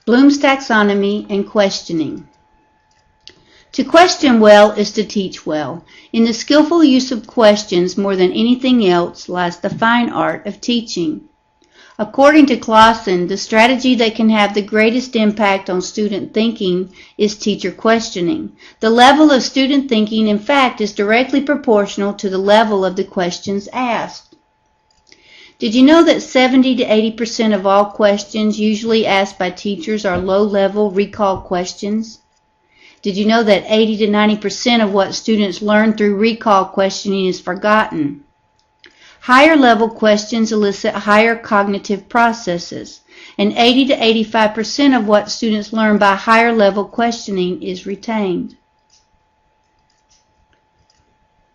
Bloom's taxonomy and questioning. To question well is to teach well. In the skillful use of questions more than anything else lies the fine art of teaching. According to Clausen, the strategy that can have the greatest impact on student thinking is teacher questioning. The level of student thinking, in fact, is directly proportional to the level of the questions asked. Did you know that 70 to 80% of all questions usually asked by teachers are low-level recall questions? Did you know that 80 to 90% of what students learn through recall questioning is forgotten? Higher level questions elicit higher cognitive processes, and 80 to 85% of what students learn by higher level questioning is retained.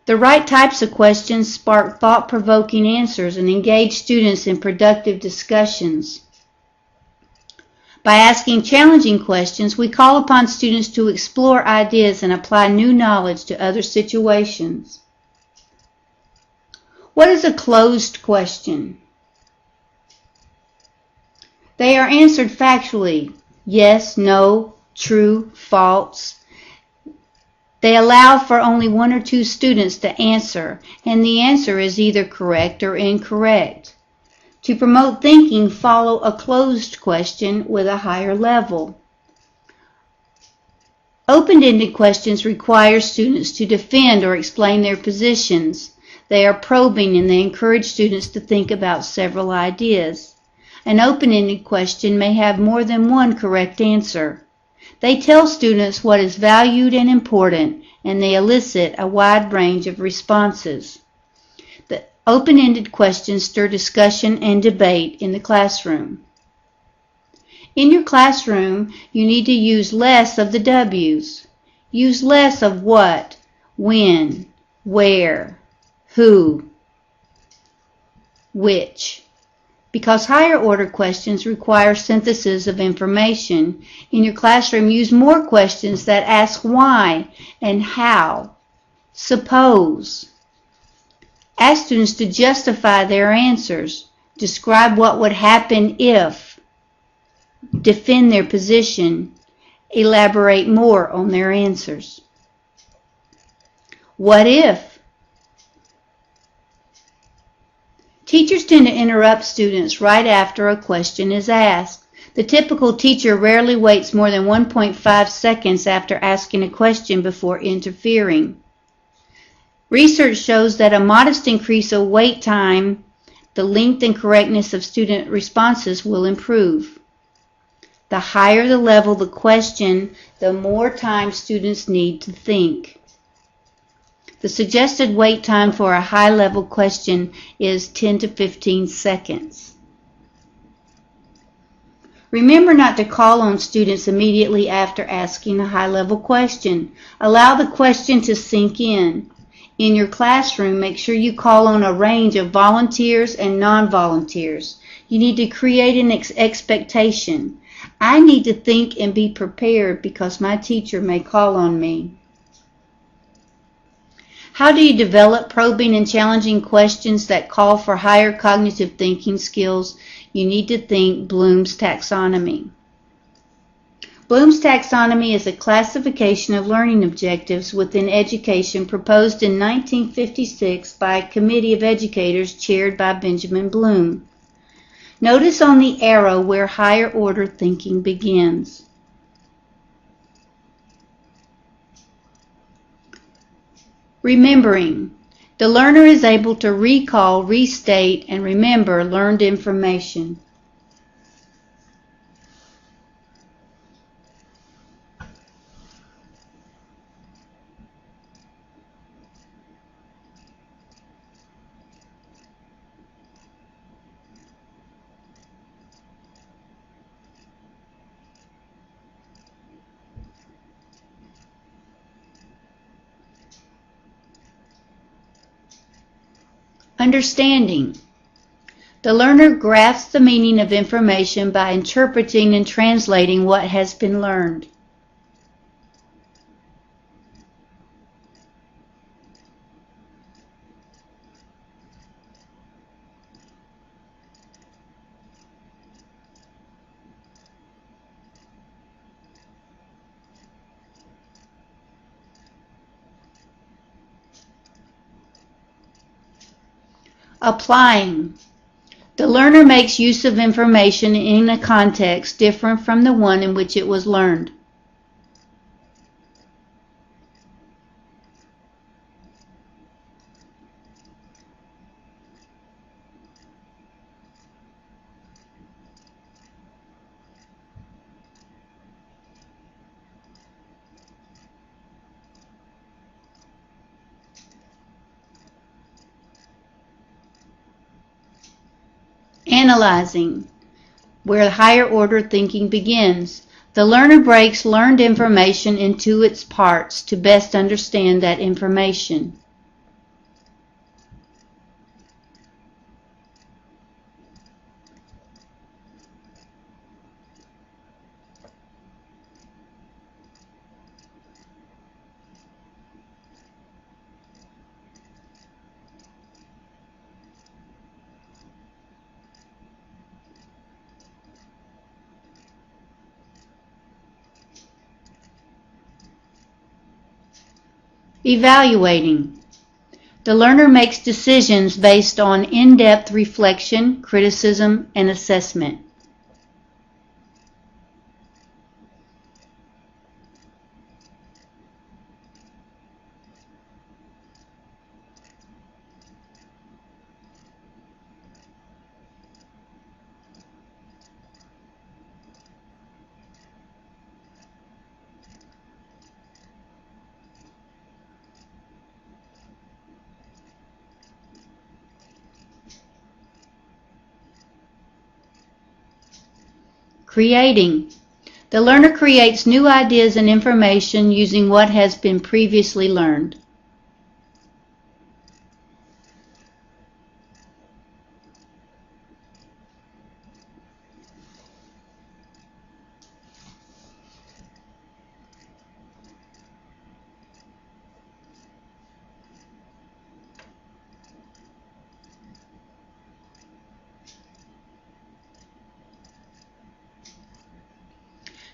The right types of questions spark thought-provoking answers and engage students in productive discussions. By asking challenging questions, we call upon students to explore ideas and apply new knowledge to other situations. What is a closed question? They are answered factually: yes, no, true, false. They allow for only one or two students to answer, and the answer is either correct or incorrect. To promote thinking, follow a closed question with a higher level. Open-ended questions require students to defend or explain their positions. They are probing and they encourage students to think about several ideas. An open-ended question may have more than one correct answer. They tell students what is valued and important, and they elicit a wide range of responses. The open-ended questions stir discussion and debate in the classroom. In your classroom, you need to use less of the W's. Use less of what, when, where, who, which. Because higher order questions require synthesis of information, in your classroom use more questions that ask why and how. Suppose. Ask students to justify their answers. Describe what would happen if. Defend their position. Elaborate more on their answers. What if? Teachers tend to interrupt students right after a question is asked. The typical teacher rarely waits more than 1.5 seconds after asking a question before interfering. Research shows that a modest increase of wait time, the length and correctness of student responses will improve. The higher the level of the question, the more time students need to think. The suggested wait time for a high-level question is 10 to 15 seconds. Remember not to call on students immediately after asking a high-level question. Allow the question to sink in. In your classroom, make sure you call on a range of volunteers and non-volunteers. You need to create an expectation. I need to think and be prepared because my teacher may call on me. How do you develop probing and challenging questions that call for higher cognitive thinking skills? You need to think Bloom's taxonomy. Bloom's taxonomy is a classification of learning objectives within education proposed in 1956 by a committee of educators chaired by Benjamin Bloom. Notice on the arrow where higher order thinking begins. Remembering. The learner is able to recall, restate, and remember learned information. Understanding. The learner grasps the meaning of information by interpreting and translating what has been learned. Applying. The learner makes use of information in a context different from the one in which it was learned. Analyzing, where higher order thinking begins. The learner breaks learned information into its parts to best understand that information. Evaluating. The learner makes decisions based on in-depth reflection, criticism, and assessment. Creating. The learner creates new ideas and information using what has been previously learned.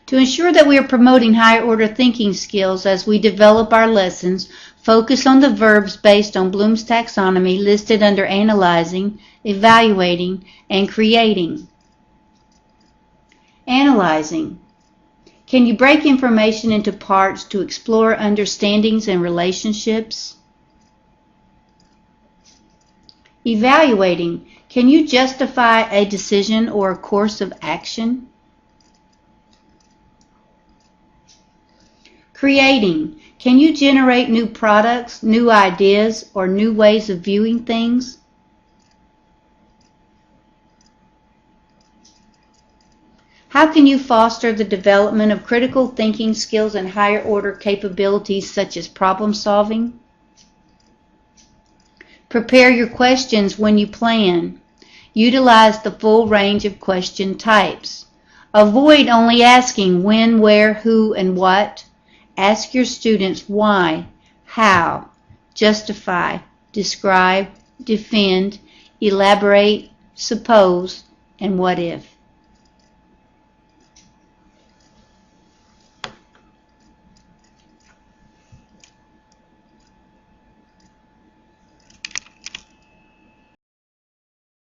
To ensure that we are promoting higher order thinking skills as we develop our lessons, focus on the verbs based on Bloom's taxonomy listed under analyzing, evaluating, and creating. Analyzing. Can you break information into parts to explore understandings and relationships? Evaluating. Can you justify a decision or a course of action? Creating. Can you generate new products, new ideas, or new ways of viewing things? How can you foster the development of critical thinking skills and higher order capabilities such as problem solving? Prepare your questions when you plan. Utilize the full range of question types. Avoid only asking when, where, who, and what. Ask your students why, how, justify, describe, defend, elaborate, suppose, and what if.